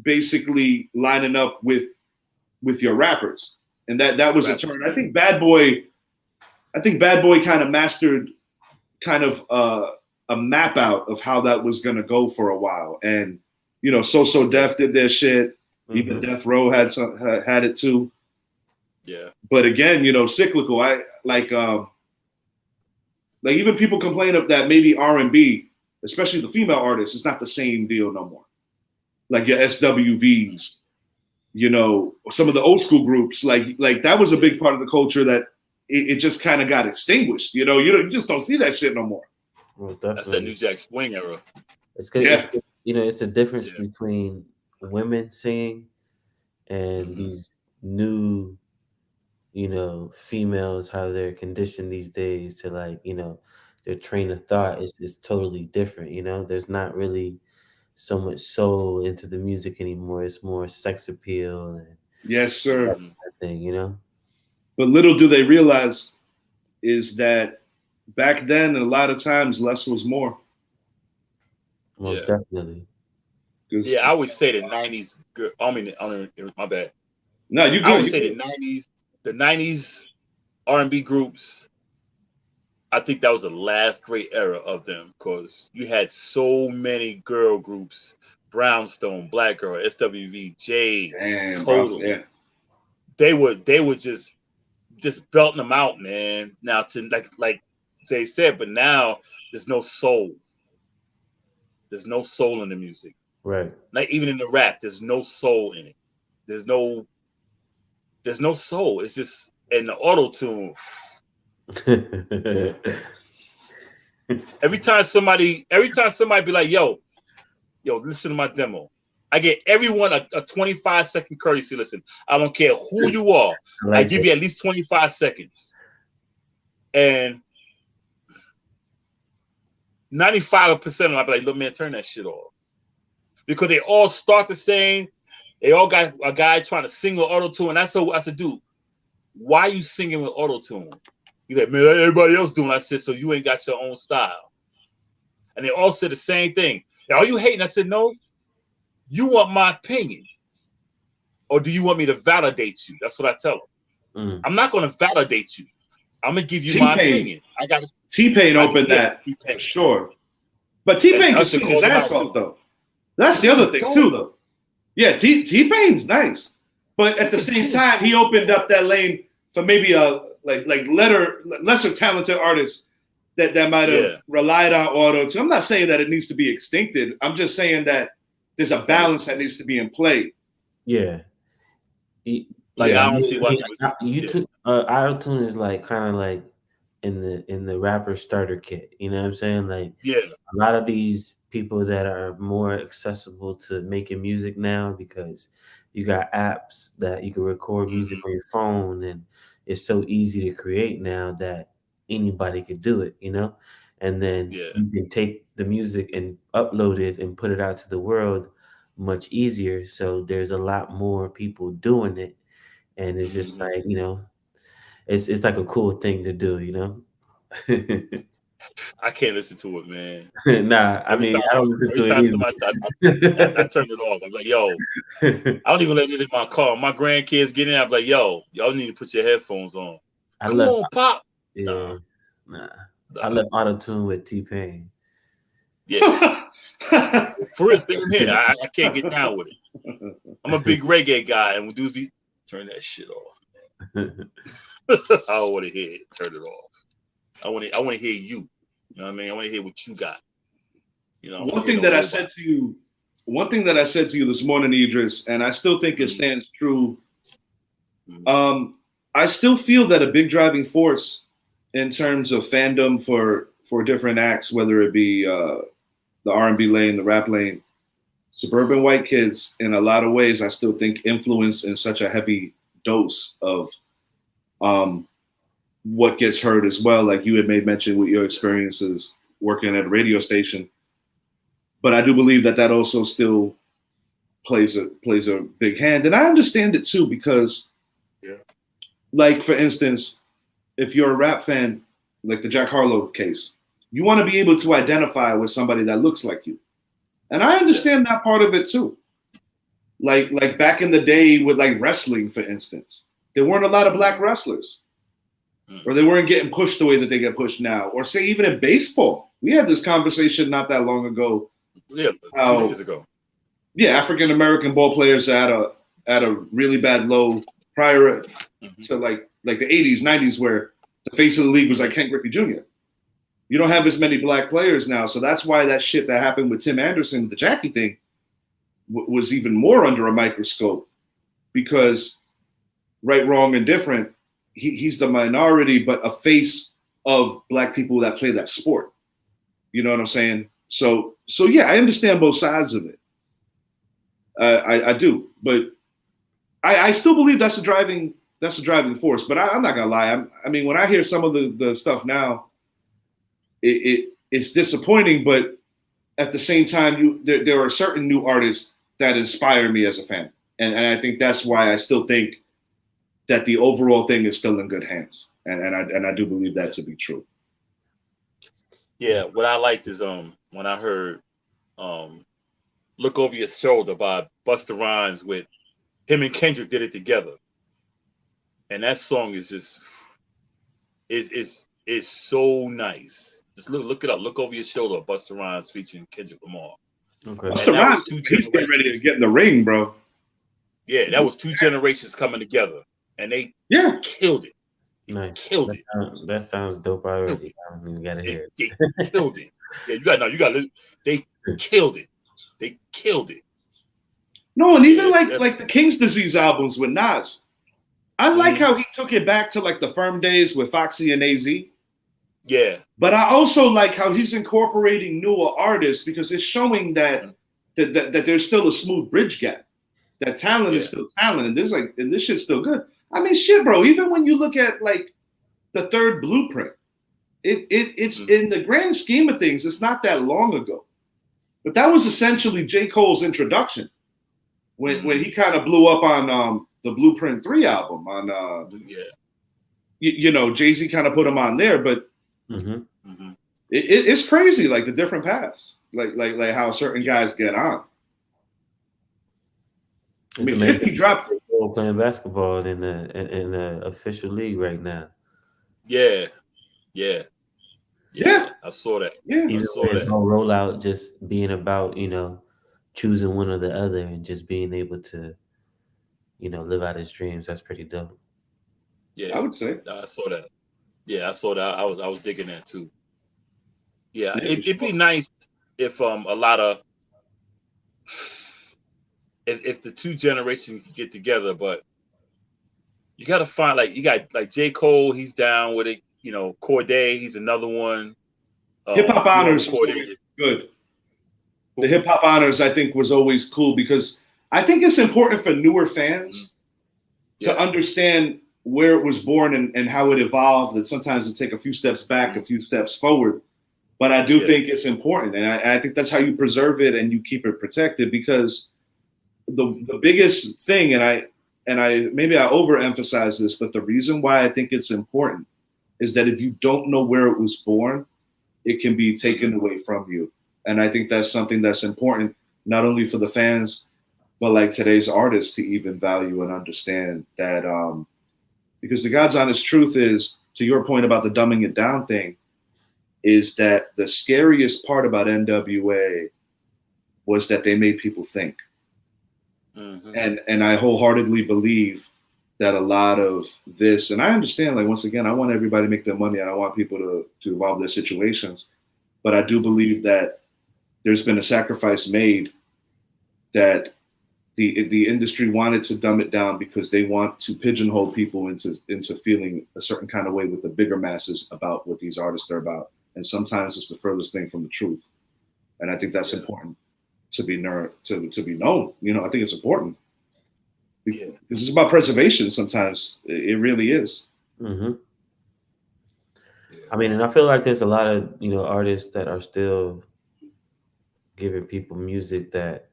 basically lining up with your rappers, and that was a turn. I think Bad Boy kind of mastered kind of a map out of how that was going to go for a while, and you know, So Def did their shit. Even Death Row had it too. Yeah, but again, you know, cyclical. I like even people complain of that maybe R&B, especially the female artists, it's not the same deal no more. Like your SWVs, you know, some of the old school groups, like that was a big part of the culture that it just kind of got extinguished. You know, you just don't see that shit no more. Well, that's that New Jack Swing era. It's good. Yeah. You know, it's the difference between women singing and these new, you know, females, how they're conditioned these days to, like, you know, their train of thought is totally different. You know, there's not really so much soul into the music anymore. It's more sex appeal and yes, sir, that thing, you know. But little do they realize is that back then, a lot of times, less was more. Most definitely. Yeah, I always say the '90s. I mean, my bad. No, you good. I always say the '90s R&B groups. I think that was the last great era of them, because you had so many girl groups: Brownstone, Black Girl, SWV, Jade, Total. Yeah. They were just belting them out, man. Now, to like they said, but now there's no soul. There's no soul in the music. Right. Like even in the rap, there's no soul in it. There's no soul. It's just in the Autotune. Every time somebody be like, yo, listen to my demo. I get everyone a 25-second courtesy listen. I don't care who you are. I give you at least 25 seconds. And 95% of them, I'll be like, look, man, turn that shit off. Because they all start the same. They all got a guy trying to sing with Autotune. And I said, dude, why are you singing with Autotune? He's like, man, everybody else doing. I said, so you ain't got your own style. And they all said the same thing. Now, are you hating? I said, no. You want my opinion, or do you want me to validate you? That's what I tell them. I'm not going to validate you. I'm gonna give you my opinion. T-Pain opened that for sure. But T-Pain can sing his ass off though. That's the other thing too, though. Yeah, T-Pain's nice, but at the same time, he opened up that lane for maybe a lesser talented artists that might have relied on Autotune. I'm not saying that it needs to be extincted. I'm just saying that there's a balance that needs to be in play. Yeah. I don't see why Autotune is like kind of like in the rapper starter kit. You know what I'm saying? Like a lot of these people that are more accessible to making music now because you got apps that you can record music on your phone, and it's so easy to create now that anybody can do it, you know? And then you can take the music and upload it and put it out to the world much easier. So there's a lot more people doing it. And it's just like, you know, it's like a cool thing to do, you know? I can't listen to it, man. Nah, I don't listen to it either. I turned it off. I'm like, yo, I don't even let it in my car. My grandkids get in, I'm like, yo, y'all need to put your headphones on. Come on, Pop. Yeah. Nah. I left Autotune with T-Pain. Yeah. For real, speaking here, I can't get down with it. I'm a big reggae guy, and when dudes be turn that shit off, man. I don't want to hear it. Turn it off. I want to hear you. You know what I mean? I want to hear what you got. You know. One thing that I said to you this morning, Idris, and I still think it stands true. I still feel that a big driving force in terms of fandom for different acts, whether it be the R&B lane, the rap lane, suburban white kids, in a lot of ways, I still think influence in such a heavy dose of what gets heard as well. Like you had made mention with your experiences working at a radio station. But I do believe that also still plays a big hand. And I understand it too, because like, for instance, if you're a rap fan, like the Jack Harlow case, you want to be able to identify with somebody that looks like you. And I understand that part of it too. Like back in the day with like wrestling, for instance, there weren't a lot of black wrestlers, or they weren't getting pushed the way that they get pushed now. Or say even in baseball, we had this conversation not that long ago. Yeah, 2 years ago. Yeah, African American ball players at a really bad low prior to like the 80s, 90s, where the face of the league was like Ken Griffey Jr. You don't have as many black players now, so that's why that shit that happened with Tim Anderson, the Jackie thing, was even more under a microscope, because right, wrong, and different, he's the minority, but a face of black people that play that sport. You know what I'm saying? So yeah, I understand both sides of it. I do, but I still believe that's a driving force. But I'm not gonna lie. I mean, when I hear some of the stuff now, it's disappointing. But at the same time, there are certain new artists that inspire me as a fan, and I think that's why I still think that the overall thing is still in good hands, and I do believe that to be true. Yeah, what I liked is when I heard "Look Over Your Shoulder" by Busta Rhymes, with him and Kendrick did it together, and that song is just is so nice. Just look it up. "Look Over Your Shoulder," Busta Rhymes featuring Kendrick Lamar. Okay. Busta Rhymes, he's getting ready to get in the ring, bro. Yeah, that was 2 generations coming together, and they killed it. Nice. Killed it. That sounds dope already. I don't even gotta hear it. They killed it. Yeah, you got. They killed it. They killed it. No, and even like the King's Disease albums with Nas, I like how he took it back to like the Firm days with Foxy and AZ. Yeah. But I also like how he's incorporating newer artists, because it's showing that there's still a smooth bridge gap. That talent is still talent, and this shit's still good. I mean, shit, bro. Even when you look at like the third Blueprint, it's in the grand scheme of things, it's not that long ago. But that was essentially J. Cole's introduction when he kind of blew up on the Blueprint 3 album. On you know, Jay-Z kind of put him on there, but it's crazy, like the different paths, like how certain guys get on. It's amazing. He dropped playing basketball in the official league right now. Yeah, yeah, Yeah. I saw that. Yeah. I Even saw with his that. whole rollout just being about, choosing one or the other and just being able to, live out his dreams. That's pretty dope. I Yeah, would say. I saw that. Yeah, I saw that. I was digging that too. Yeah, Yeah, for it'd be sure. nice if a lot of if the two generations could get together, but you got to find like you got like J. Cole, he's down with it. Corday, he's another one. Hip hop honors was always Corday. good. The hip hop honors, I think, was always cool because I think it's important for newer fans to understand where it was born and how it evolved. And sometimes it take a few steps back, a few steps forward. But I do think it's important, and I think that's how you preserve it and you keep it protected. Because the biggest thing, and I maybe I overemphasize this, but the reason why I think it's important is that if you don't know where it was born, it can be taken away from you. And I think that's something that's important, not only for the fans, but like today's artists to even value and understand that. Because the God's honest truth is, to your point about the dumbing it down thing, is that the scariest part about NWA was that they made people think. Mm-hmm. And I wholeheartedly believe that a lot of this, and I understand, like, once again, I want everybody to make their money and I want people to evolve their situations. But I do believe that there's been a sacrifice made that the industry wanted to dumb it down because they want to pigeonhole people into feeling a certain kind of way with the bigger masses about what these artists are about. And sometimes it's the furthest thing from the truth. And I think that's important to be known. I think it's important. Because it's about preservation sometimes. It really is. Mm-hmm. I mean, and I feel like there's a lot of, artists that are still giving people music that,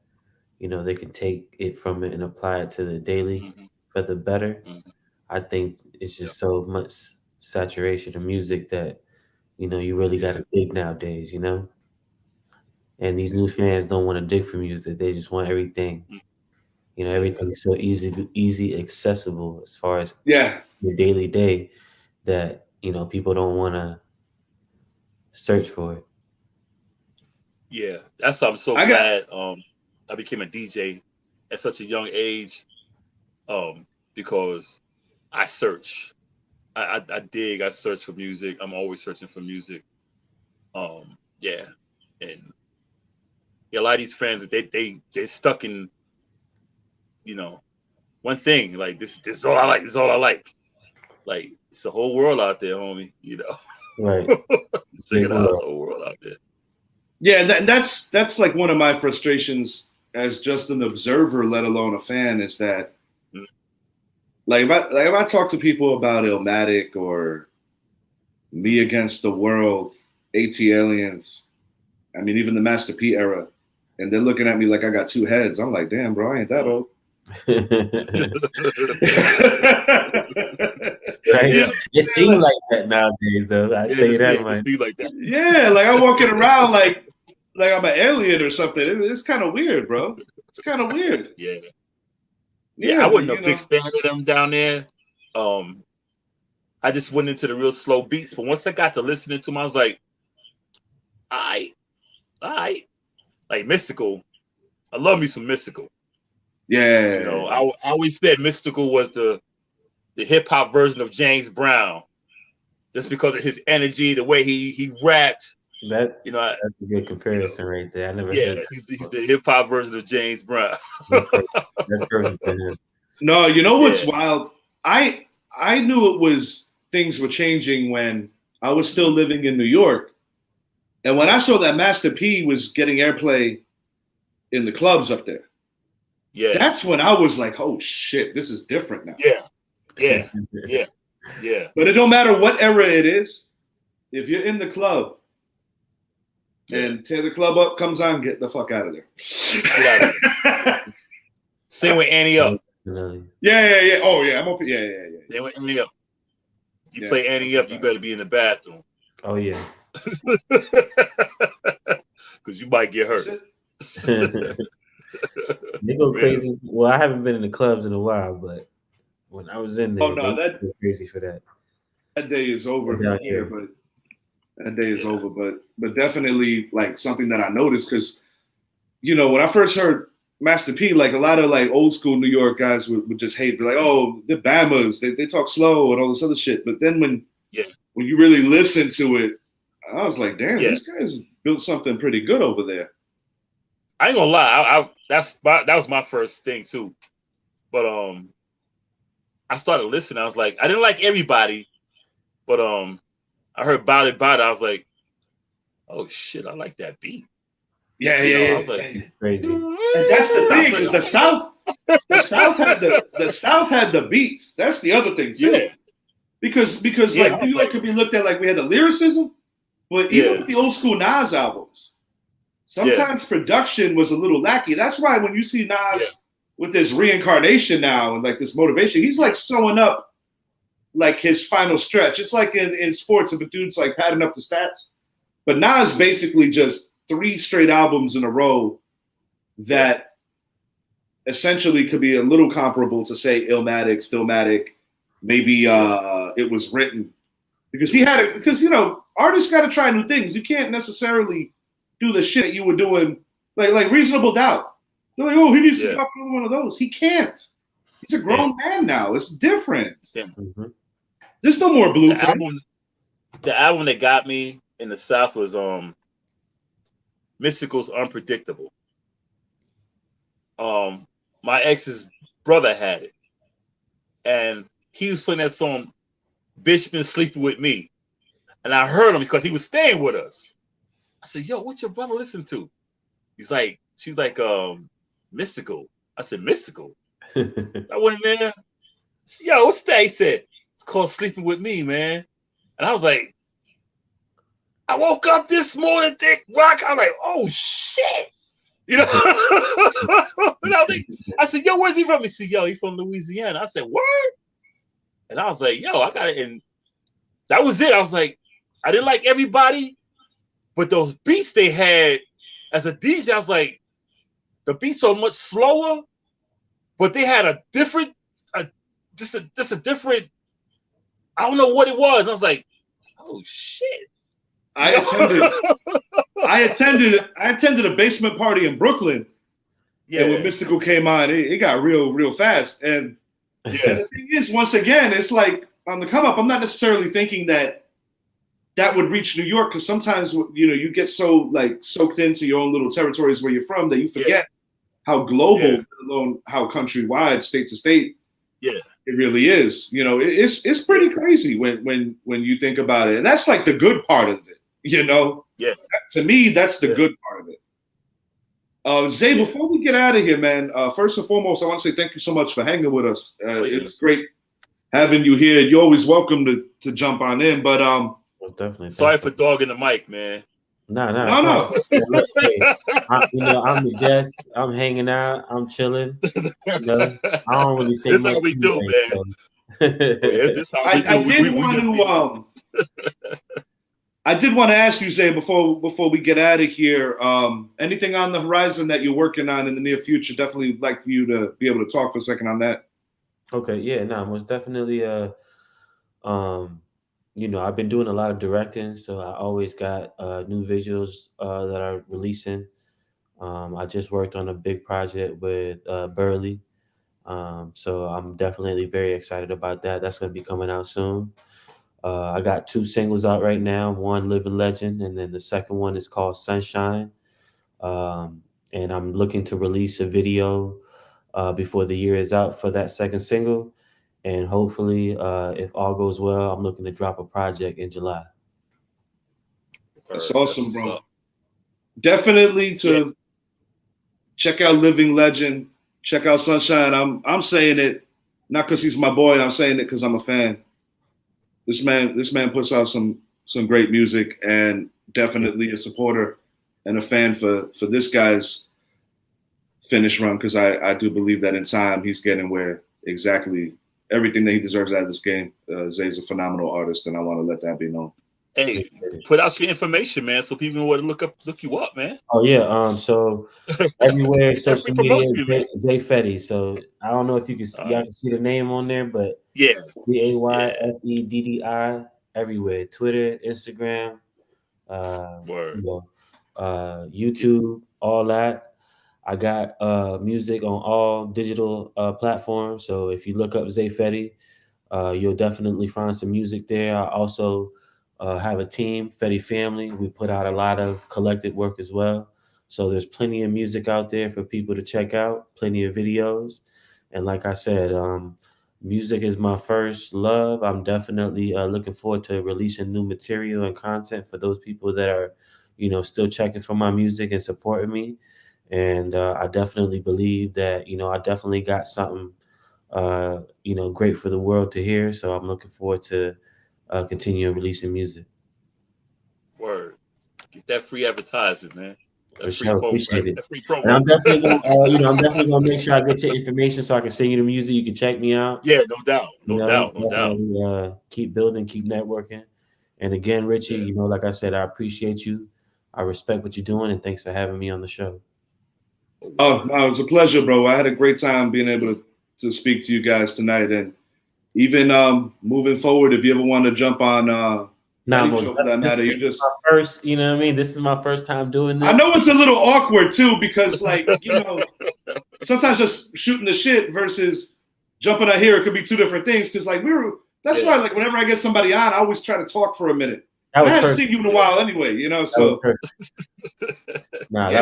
they can take it from it and apply it to the daily for the better. I think it's just so much saturation of music that, you really got to dig nowadays, And these new fans don't want to dig for music. They just want everything. Everything's so easy accessible as far as your daily day that, people don't want to search for it. Yeah, that's why I'm so glad I became a DJ at such a young age, because I search. I dig. I search for music. I'm always searching for music. And a lot of these fans, they're stuck in, one thing. Like this is all I like. This is all I like. Like it's a whole world out there, homie. Right. Check it out. It's a whole world out there. Yeah, that's like one of my frustrations as just an observer, let alone a fan, is that like if I talk to people about Illmatic or Me Against the World, AT Aliens, I mean even the Master P era, and they're looking at me like I got two heads. I'm like, damn, bro, I ain't that old. Right? Yeah. It seems like that nowadays, though. I tell you that, man. It like that. Yeah, like I'm walking around like I'm an alien or something. It's kind of weird, bro. It's kind of weird. Yeah, I wasn't a big fan of them down there. I just went into the real slow beats, but once I got to listening to them, I was like, all right. Like Mystical. I love me some Mystical. Yeah. I always said Mystical was the hip hop version of James Brown, just because of his energy, the way he rapped. That's a good comparison right there. I never heard that. He's the hip hop version of James Brown. That's perfect for him. No, you know what's wild? I knew things were changing when I was still living in New York. And when I saw that Master P was getting airplay in the clubs up there, that's when I was like, oh shit, this is different now. Yeah. But it don't matter what era it is. If you're in the club and Tear the Club Up comes on, get the fuck out of there. Same with Annie Up. Yeah. Oh yeah, I'm open. Yeah. Same with Annie Up. You play Annie Up, you better be in the bathroom. Oh yeah. Because you might get hurt. They go crazy. Well, I haven't been in the clubs in a while, but when I was in there, they go crazy for that. That day is over Down here, here. but that day is over. But definitely like something that I noticed because when I first heard Master P, like a lot of like old school New York guys would just hate, be like, oh, the Bamas, they talk slow and all this other shit. But then when you really listen to it, I was like, damn, these guys built something pretty good over there. I ain't gonna lie, that was my first thing too. But I started listening. I was like, I didn't like everybody, but I heard About It. I was like, oh shit, I like that beat. Yeah. I was like, crazy. And that's the thing, because the South had the beats. That's the other thing too. Yeah. Because like New York could be looked at like we had the lyricism, but even with the old school Nas albums, sometimes production was a little lackey. That's why when you see Nas with this reincarnation now and like this motivation, he's like sewing up like his final stretch. It's like in sports if a dude's like padding up the stats. But Nas basically just 3 straight albums in a row that essentially could be a little comparable to say Illmatic, Stillmatic, maybe It Was Written. Because artists got to try new things. You can't necessarily do the shit you were doing, like Reasonable Doubt. They're like, oh, he needs to drop another one of those. He can't. He's a grown man now. It's different. Mm-hmm. There's no more blueprint. The album that got me in the South was Mystical's Unpredictable. My ex's brother had it, and he was playing that song, "Bitch Been Sleeping With Me," and I heard him because he was staying with us. I said, "Yo, what your brother listen to?" She's like, Mystical. I said, Mystical. I went in there. Said, yo, what's that? He said, it's called Sleeping With Me, man. And I was like, I woke up this morning, Dick Rock. I'm like, oh shit. And I said, yo, where's he from? He said, yo, he from Louisiana. I said, word? And I was like, yo, I got it. And that was it. I was like, I didn't like everybody, but those beats they had as a DJ, I was like, the beats are much slower, but they had a different, just a different, I don't know what it was. I was like, oh shit. I attended a basement party in Brooklyn. Yeah. And when Mystical came on, it got real fast. And the thing is, once again, it's like on the come up, I'm not necessarily thinking that would reach New York, because sometimes you get so like soaked into your own little territories where you're from that you forget how global, let alone how countrywide, state to state, it really is. It's pretty crazy when you think about it, and that's like the good part of it. To me, that's the good part of it. Zay, before we get out of here, man, first and foremost, I want to say thank you so much for hanging with us. It was great having you here. You're always welcome to jump on in, but definitely. Sorry for dogging the mic, man. No. Hey, I'm the guest. I'm hanging out. I'm chilling. I don't really say this much. How we do, man. I did want to ask you, Zay, before we get out of here, anything on the horizon that you're working on in the near future? Definitely would like for you to be able to talk for a second on that. Okay, most definitely. I've been doing a lot of directing, so I always got new visuals that are releasing. I just worked on a big project with Burley, so I'm definitely very excited about that. That's going to be coming out soon. I got 2 singles out right now, one Living Legend, and then the second one is called Sunshine. And I'm looking to release a video before the year is out for that second single. And hopefully, if all goes well, I'm looking to drop a project in July. That's awesome, bro. Definitely check out Living Legend, check out Sunshine. I'm saying it not because he's my boy. I'm saying it because I'm a fan. This man puts out some great music, and definitely a supporter and a fan for this guy's finish run, because I do believe that in time he's getting where exactly everything that he deserves out of this game. Zay's a phenomenal artist, and I want to let that be known. Hey, put out your information, man, so people know where to look you up, man. Oh yeah. So everywhere Get that free social media, promotion, man. Zay Fetty. So I don't know if you can All y'all right. can see the name on there, but Yeah, yeah. Zayfeddi everywhere. Twitter, Instagram, Word. YouTube, all that. I got music on all digital platforms. So if you look up Zay Fetty, you'll definitely find some music there. I also have a team, Fetty Family. We put out a lot of collected work as well. So there's plenty of music out there for people to check out, plenty of videos. And like I said, music is my first love. I'm definitely looking forward to releasing new material and content for those people that are, still checking for my music and supporting me. And I definitely believe that, I definitely got something great for the world to hear. So I'm looking forward to continue releasing music. Word. Get that free advertisement, man. For That free sure, promo. appreciate it. That free And promo. I'm definitely gonna, I'm definitely gonna make sure I get your information so I can send you the music. You can check me out. Yeah, no doubt. No doubt. No doubt. Definitely keep building, keep networking. And again, Richie, Yeah. like I said, I appreciate you. I respect what you're doing, and thanks for having me on the show. Oh, no, it was a pleasure, bro. I had a great time being able to speak to you guys tonight. And even moving forward, if you ever want to jump on any show for that matter, this is my first, you know what I mean? This is my first time doing this. I know it's a little awkward too, because sometimes just shooting the shit versus jumping out here, it could be two different things. Cause that's why like whenever I get somebody on, I always try to talk for a minute. I haven't seen you in a while anyway, so. That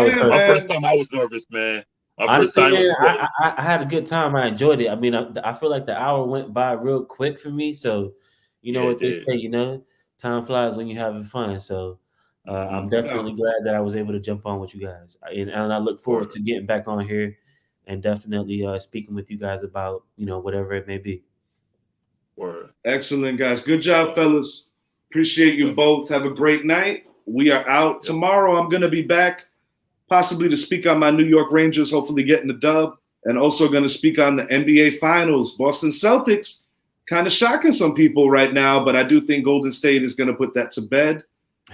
was perfect. My first time I was nervous, man. Honestly, man, I had a good time. I enjoyed it. I mean, I feel like the hour went by real quick for me. So, what they say, time flies when you're having fun. So, I'm definitely glad that I was able to jump on with you guys. And I look forward to getting back on here and definitely speaking with you guys about, whatever it may be. Word. Excellent, guys. Good job, fellas. Appreciate you both. Have a great night. We are out. Tomorrow, I'm going to be back possibly to speak on my New York Rangers, hopefully getting the dub, and also going to speak on the NBA Finals. Boston Celtics, kind of shocking some people right now, but I do think Golden State is going to put that to bed.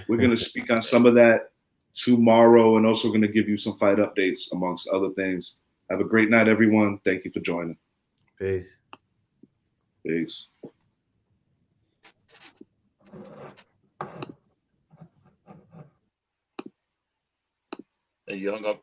We're going to speak on some of that tomorrow and also going to give you some fight updates, amongst other things. Have a great night, everyone. Thank you for joining. Peace. Peace. Hey, you hung up.